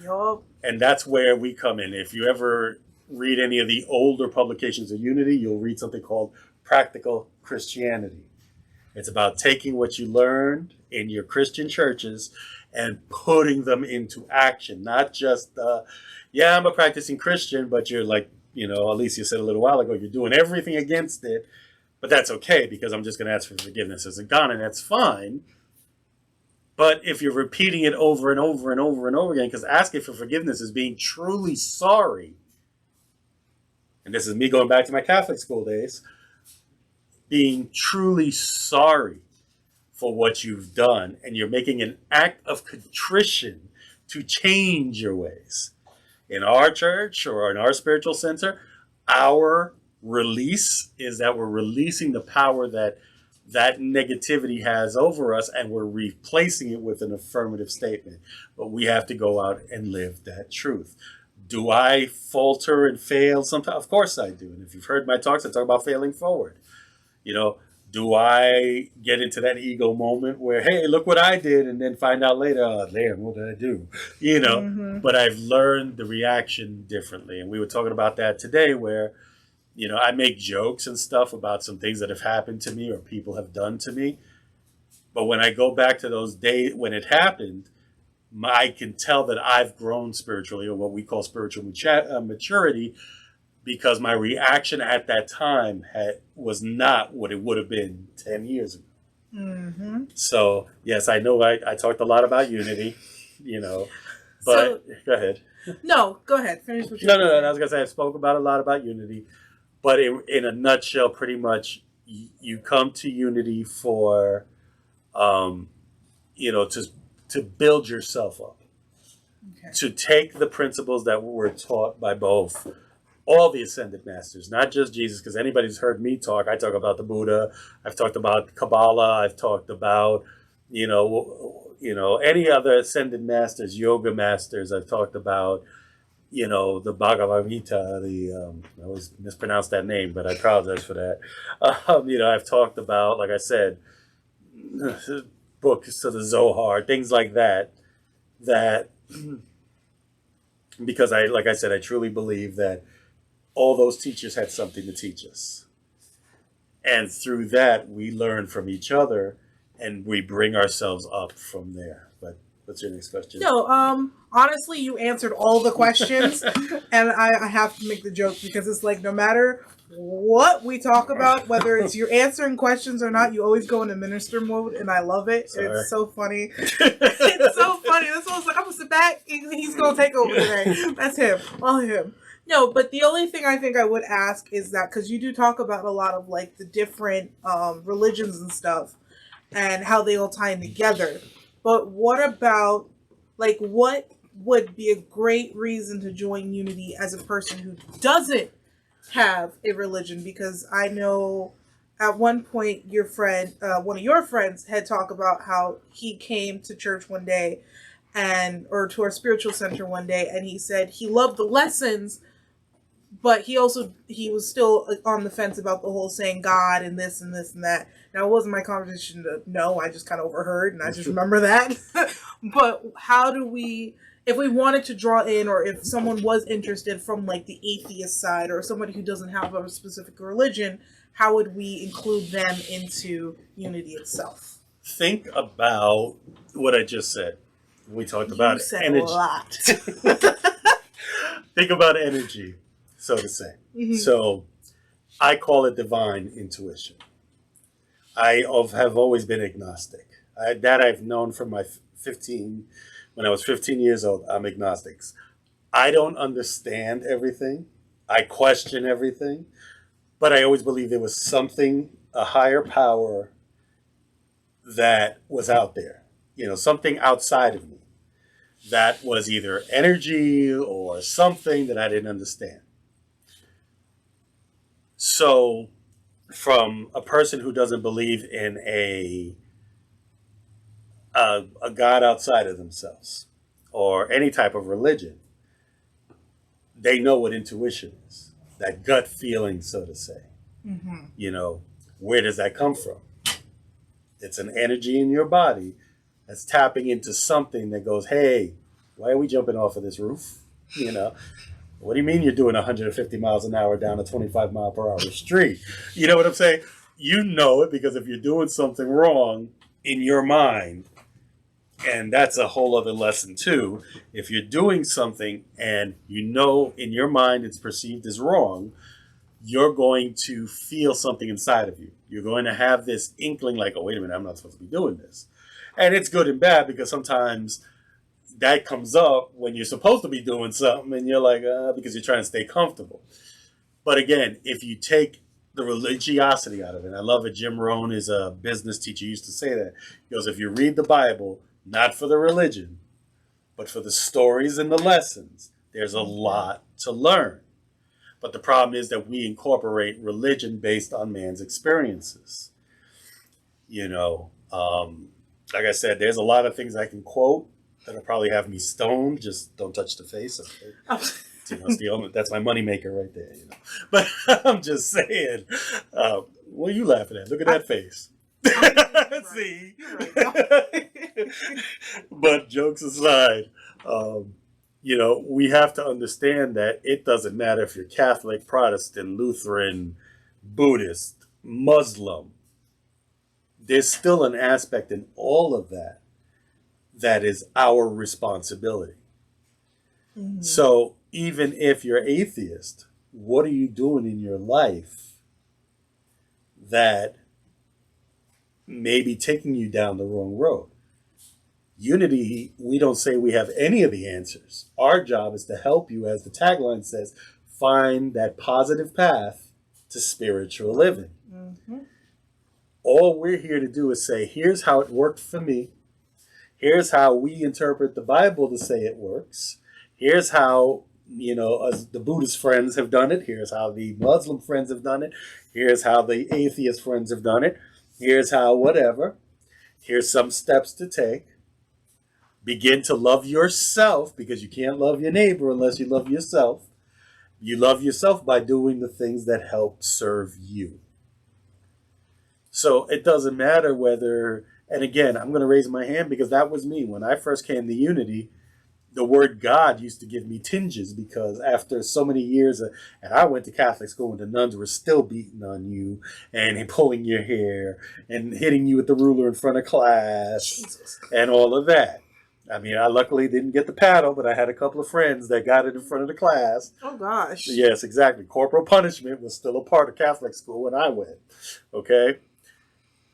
Yup. And that's where we come in. If you ever read any of the older publications of Unity, you'll read something called Practical Christianity. It's about taking what you learned in your Christian churches and putting them into action. Not just, I'm a practicing Christian, but you're like, Alicia said a little while ago, you're doing everything against it. But that's okay, because I'm just going to ask for forgiveness as a God, and that's fine. But if you're repeating it over and over and over and over again, because asking for forgiveness is being truly sorry. And this is me going back to my Catholic school days. Being truly sorry for what you've done. And you're making an act of contrition to change your ways. In our church or in our spiritual center, our release is that we're releasing the power that negativity has over us, and we're replacing it with an affirmative statement. But we have to go out and live that truth. Do I falter and fail sometimes? Of course I do. And if you've heard my talks, I talk about failing forward. Do I get into that ego moment where, hey, look what I did, and then find out later, oh, damn, what did I do? Mm-hmm. But I've learned the reaction differently. And we were talking about that today where, I make jokes and stuff about some things that have happened to me or people have done to me. But when I go back to those days when it happened, I can tell that I've grown spiritually, or what we call spiritual maturity, because my reaction at that time was not what it would have been 10 years ago. Mm-hmm. So, yes, I know I talked a lot about unity, but go ahead. No, go ahead. Finish what you're saying. No. I was going to say I spoke about a lot about unity. But in a nutshell, pretty much, you come to unity for, to build yourself up. Okay. To take the principles that were taught by all the ascended masters, not just Jesus, because anybody's heard me talk. I talk about the Buddha. I've talked about Kabbalah. I've talked about, any other ascended masters, yoga masters. I've talked about, the Bhagavad Gita, I always mispronounce that name, but I apologize for that. I've talked about, like I said, books to the Zohar, things like that, because like I said, I truly believe that all those teachers had something to teach us. And through that, we learn from each other and we bring ourselves up from there. But what's your next question? No, honestly, you answered all the questions, and I have to make the joke because it's like no matter what we talk about, whether it's you're answering questions or not, you always go into minister mode, and I love it. Sorry. It's so funny. It's so funny. That's why I was like, I'm gonna sit back. He's gonna take over today. That's him. All him. No, but the only thing I think I would ask is that because you do talk about a lot of like the different religions and stuff, and how they all tie in together. But what about, like, what would be a great reason to join Unity as a person who doesn't have a religion? Because I know at one point your friend, one of your friends had talked about how he came to church one day or to our spiritual center one day, and he said he loved the lessons, but he was still on the fence about the whole saying God and this and this and that. Now, it wasn't my conversation to know. I just kind of overheard, and I just remember that. But how do we, if we wanted to draw in, or if someone was interested from like the atheist side, or somebody who doesn't have a specific religion, how would we include them into Unity itself? Think about what I just said. We talked about energy. A lot. Think about energy, so to say. Mm-hmm. So I call it divine intuition. I have always been agnostic. I've known from my 15, when I was 15 years old, I'm agnostic. I don't understand everything. I question everything. But I always believed there was something, a higher power that was out there. Something outside of me that was either energy or something that I didn't understand. So, from a person who doesn't believe in a God outside of themselves or any type of religion, they know what intuition is, that gut feeling, so to say. Mm-hmm. Where does that come from? It's an energy in your body that's tapping into something that goes, hey, why are we jumping off of this roof? What do you mean you're doing 150 miles an hour down a 25 mile per hour street? You know what I'm saying? You know it because if you're doing something wrong in your mind, and that's a whole other lesson too, if you're doing something and in your mind it's perceived as wrong, you're going to feel something inside of you. You're going to have this inkling like, oh, wait a minute, I'm not supposed to be doing this. And it's good and bad because sometimes that comes up when you're supposed to be doing something and you're like, because you're trying to stay comfortable. But again, if you take the religiosity out of it, and I love it, Jim Rohn is a business teacher, used to say that. He goes, if you read the Bible, not for the religion, but for the stories and the lessons, there's a lot to learn. But the problem is that we incorporate religion based on man's experiences. Like I said, there's a lot of things I can quote that'll probably have me stoned. Just don't touch the face. Okay? That's my moneymaker right there. But I'm just saying, what are you laughing at? Look at that face. Right. See? Right. But jokes aside, we have to understand that it doesn't matter if you're Catholic, Protestant, Lutheran, Buddhist, Muslim. There's still an aspect in all of that is our responsibility. Mm-hmm. So even if you're atheist, what are you doing in your life that may be taking you down the wrong road? Unity, we don't say we have any of the answers. Our job is to help you, as the tagline says, find that positive path to spiritual living. Mm-hmm. All we're here to do is say, here's how it worked for me. Here's how we interpret the Bible to say it works. Here's how, as the Buddhist friends have done it. Here's how the Muslim friends have done it. Here's how the atheist friends have done it. Here's how whatever. Here's some steps to take. Begin to love yourself, because you can't love your neighbor unless you love yourself. You love yourself by doing the things that help serve you. So it doesn't matter whether, and again, I'm going to raise my hand because that was me. When I first came to Unity, the word God used to give me tinges because after so many years, and I went to Catholic school and the nuns were still beating on you and pulling your hair and hitting you with the ruler in front of class. Jesus. And all of that. I mean, I luckily didn't get the paddle, but I had a couple of friends that got it in front of the class. Oh, gosh. Yes, exactly. Corporal punishment was still a part of Catholic school when I went. Okay?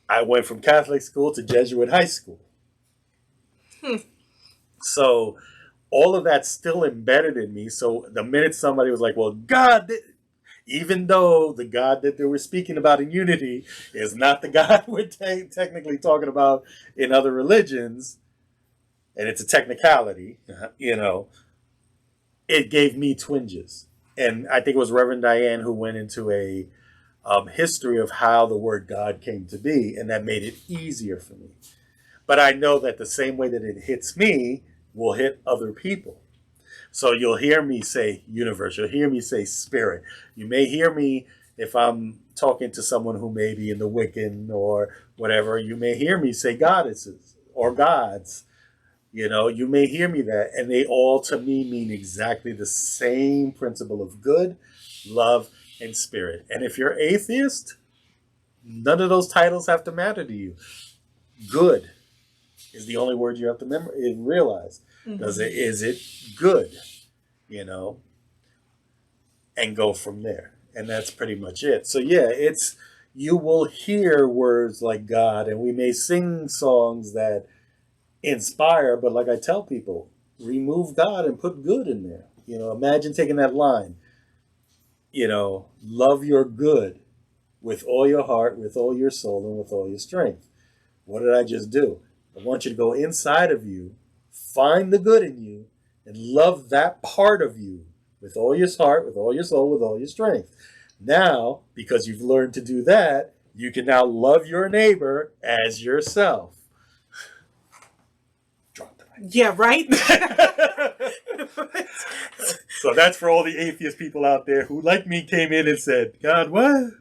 I went from Catholic school to Jesuit high school. So all of that's still embedded in me. So the minute somebody was like, well, God, even though the God that they were speaking about in Unity is not the God we're technically talking about in other religions, and it's a technicality, it gave me twinges. And I think it was Reverend Diane who went into a history of how the word God came to be, and that made it easier for me. But I know that the same way that it hits me will hit other people. So you'll hear me say universe. You'll hear me say spirit. You may hear me if I'm talking to someone who may be in the Wiccan or whatever. You may hear me say goddesses or gods. You may hear me that, and they all to me mean exactly the same principle of good, love, and spirit. And if you're atheist, none of those titles have to matter to you. Good is the only word you have to realize. Is it good? And go from there. And that's pretty much it. So yeah, you will hear words like God, and we may sing songs that inspire, but like I tell people, remove God and put good in there. Imagine taking that line, love your good with all your heart, with all your soul, and with all your strength. What did I just do? I want you to go inside of you, find the good in you, and love that part of you with all your heart, with all your soul, with all your strength. Now, because you've learned to do that, you can now love your neighbor as yourself. Drop the mic. Yeah, right? So that's for all the atheist people out there who, like me, came in and said, God, what?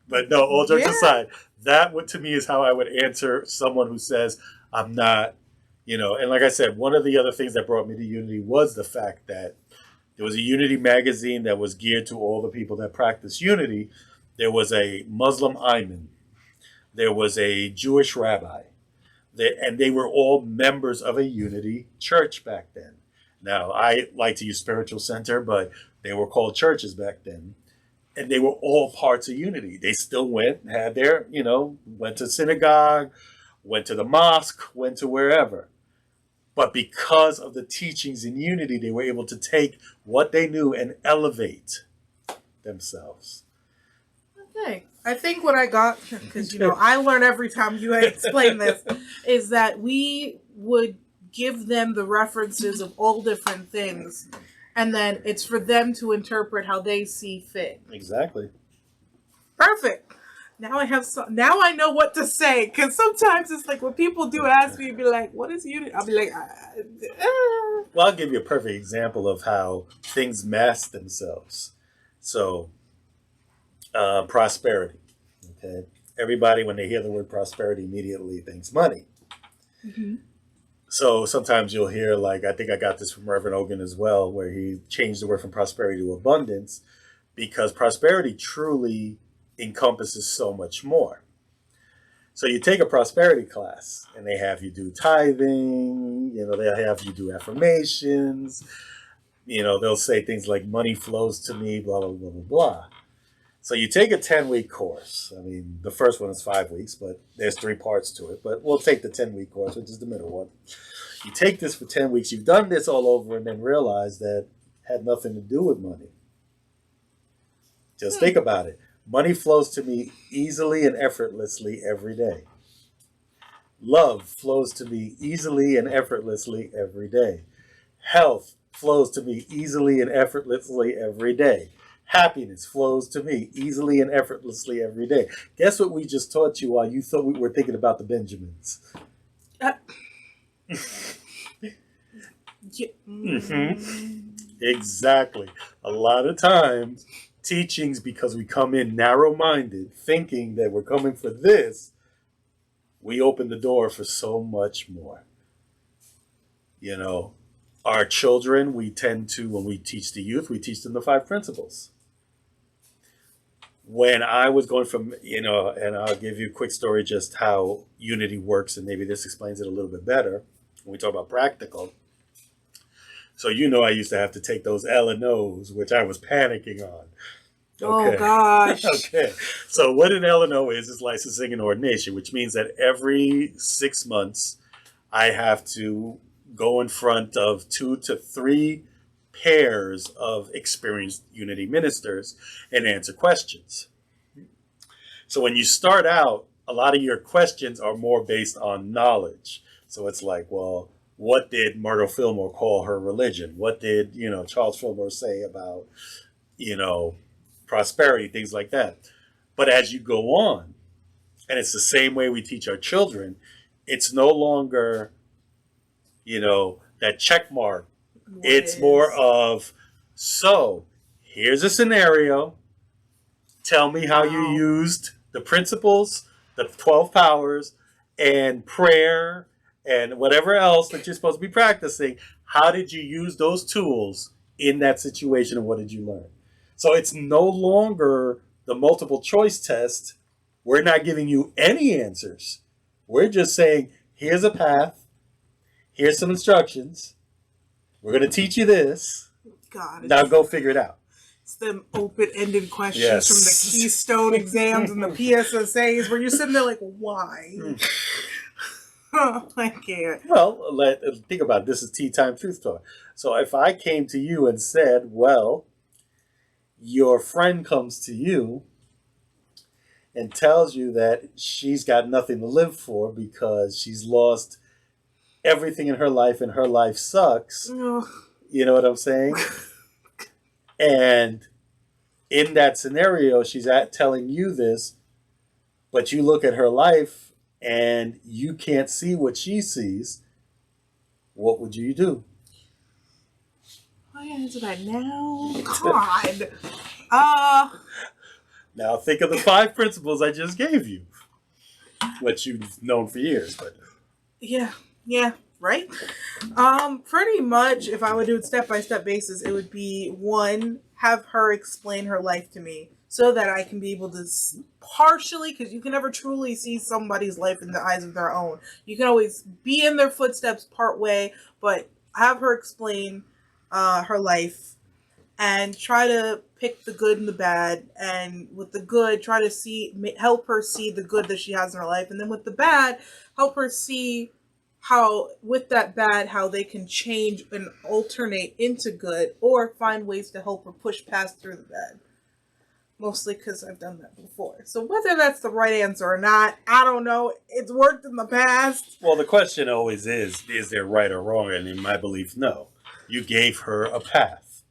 But no, all jokes aside, that to me is how I would answer someone who says, I'm not, and like I said, one of the other things that brought me to Unity was the fact that there was a Unity magazine that was geared to all the people that practice Unity. There was a Muslim imam. There was a Jewish rabbi. And they were all members of a Unity church back then. Now, I like to use spiritual center, but they were called churches back then. And they were all parts of Unity. They still went, had their, went to synagogue, went to the mosque, went to wherever. But because of the teachings in Unity, they were able to take what they knew and elevate themselves. Okay. I think what I got, because, I learn every time you explain this, is that we would give them the references of all different things. And then it's for them to interpret how they see fit. Exactly. Perfect. Now I know what to say, because sometimes it's like when people do ask me, be like, "What is Unity?" I'll be like, Well, I'll give you a perfect example of how things mask themselves. So, prosperity. Okay, everybody when they hear the word prosperity immediately thinks money. Mm-hmm. So sometimes you'll hear, like, I think I got this from Reverend Ogun as well, where he changed the word from prosperity to abundance, because prosperity truly encompasses so much more. So you take a prosperity class and they have you do tithing, they have you do affirmations, they'll say things like money flows to me, blah, blah, blah, blah, blah. So you take a 10-week course. I mean, the first one is 5 weeks, but there's 3 parts to it. But we'll take the 10-week course, which is the middle one. You take this for 10 weeks. You've done this all over and then realize that it had nothing to do with money. Just think about it. Money flows to me easily and effortlessly every day. Love flows to me easily and effortlessly every day. Health flows to me easily and effortlessly every day. Happiness flows to me easily and effortlessly every day. Guess what we just taught you while you thought we were thinking about the Benjamins? Exactly. A lot of times, teachings, because we come in narrow-minded, thinking that we're coming for this, we open the door for so much more. Our children, we tend to, when we teach the youth, we teach them the 5 principles. When I was going from, and I'll give you a quick story just how Unity works, and maybe this explains it a little bit better when we talk about practical. So I used to have to take those L and O's, which I was panicking on. Okay. Oh, gosh. Okay. So what an L&O is licensing and ordination, which means that every 6 months I have to go in front of 2 to 3 pairs of experienced Unity ministers and answer questions. So when you start out, a lot of your questions are more based on knowledge. So it's like, well, what did Myrtle Fillmore call her religion? What did, Charles Fillmore say about, prosperity, things like that. But as you go on, and it's the same way we teach our children, it's no longer, that check mark It's more of, so here's a scenario. Tell me how you used the principles, the 12 powers, and prayer, and whatever else that you're supposed to be practicing. How did you use those tools in that situation, and what did you learn? So it's no longer the multiple choice test. We're not giving you any answers. We're just saying, here's a path, here's some instructions. We're going to teach you this. God, now go figure it out. It's the open-ended questions Yes. from the Keystone exams and the PSSAs where you're sitting there like, why? I can't. Well, think about it. This is Teatime Truth Talk. So if I came to you and said, well, your friend comes to you and tells you that she's got nothing to live for because she's lost everything in her life and her life sucks. Ugh. You know what I'm saying? And in that scenario, she's telling you this, but you look at her life and you can't see what she sees. What would you do? Why answer that now? God. Now think of the 5 principles I just gave you, which you've known for years. But Yeah, right? Pretty much, if I would do it step-by-step basis, it would be, 1, have her explain her life to me so that I can be able to partially, because you can never truly see somebody's life in the eyes of their own. You can always be in their footsteps part way, but have her explain her life and try to pick the good and the bad, and with the good, try to help her see the good that she has in her life, and then with the bad, help her see how, with that bad, how they can change and alternate into good, or find ways to help her push past through the bad. Mostly because I've done that before. So whether that's the right answer or not, I don't know. It's worked in the past. well, the question always is there right or wrong? And in my belief, no. You gave her a path.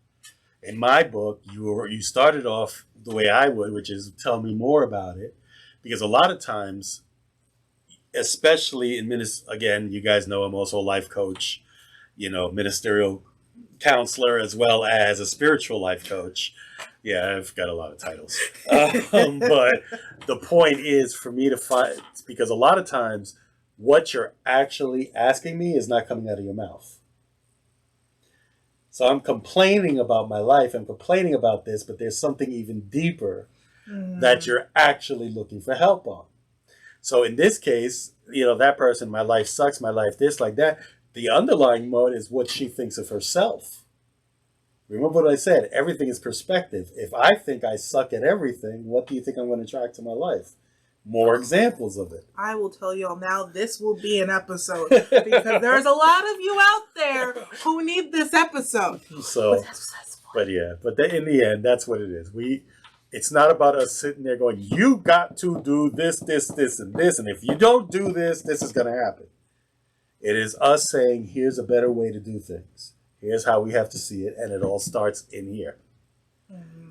In my book, you started off the way I would, which is tell me more about it. Because a lot of times, especially in again, you guys know I'm also a life coach, ministerial counselor, as well as a spiritual life coach. Yeah, I've got a lot of titles. But the point is for me to find, because a lot of times what you're actually asking me is not coming out of your mouth. So I'm complaining about my life, I'm complaining about this, but there's something even deeper that you're actually looking for help on. So in this case, that person, my life sucks, my life this, like that. The underlying mode is what she thinks of herself. Remember what I said, everything is perspective. If I think I suck at everything, what do you think I'm going to attract to my life? More examples of it. I will tell y'all now, this will be an episode because there's a lot of you out there who need this episode. So, but in the end, that's what it is. It's not about us sitting there going, you got to do this, this, this, and this, and if you don't do this, this is going to happen. It is us saying, here's a better way to do things. Here's how we have to see it, and it all starts in here. Mm-hmm.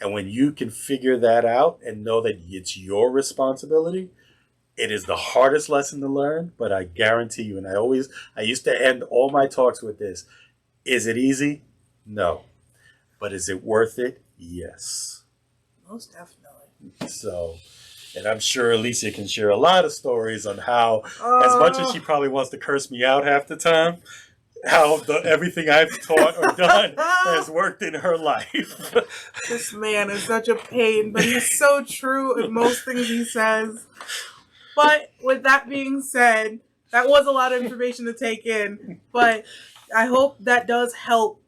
And when you can figure that out and know that it's your responsibility, it is the hardest lesson to learn, but I guarantee you, and I used to end all my talks with this, is it easy? No. But is it worth it? Yes. Most definitely. So, and I'm sure Alicia can share a lot of stories on how, as much as she probably wants to curse me out half the time, how everything I've taught or done has worked in her life. This man is such a pain, but he's so true in most things he says. But with that being said, that was a lot of information to take in, but I hope that does help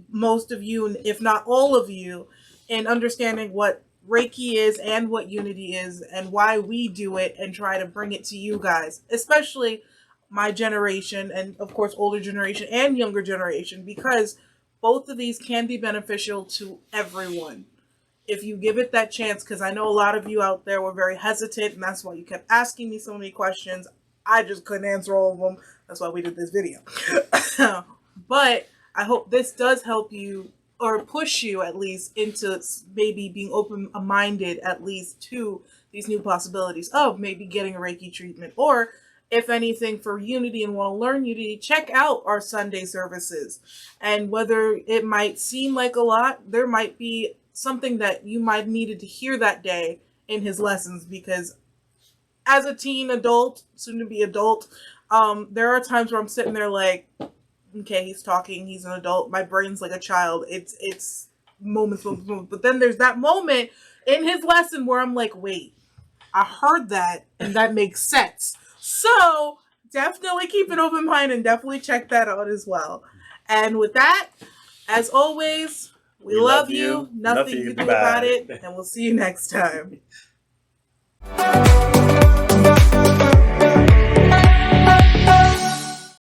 most of you, if not all of you, in understanding what Reiki is and what Unity is and why we do it and try to bring it to you guys, especially my generation and of course older generation and younger generation, because both of these can be beneficial to everyone if you give it that chance. Because I know a lot of you out there were very hesitant, and that's why you kept asking me so many questions. I just couldn't answer all of them. That's why we did this video. But I hope this does help you, or push you at least into maybe being open-minded at least to these new possibilities of maybe getting a Reiki treatment, or if anything, for Unity and want to learn Unity, check out our Sunday services. And whether it might seem like a lot, there might be something that you might needed to hear that day in his lessons, because as a teen adult, soon to be adult, there are times where I'm sitting there like, okay, he's talking, he's an adult, my brain's like a child. It's moments. But then there's that moment in his lesson where I'm like, wait, I heard that and that makes sense. So definitely keep an open mind and definitely check that out as well. And with that, as always, we love you. Nothing you can do about it. And we'll see you next time.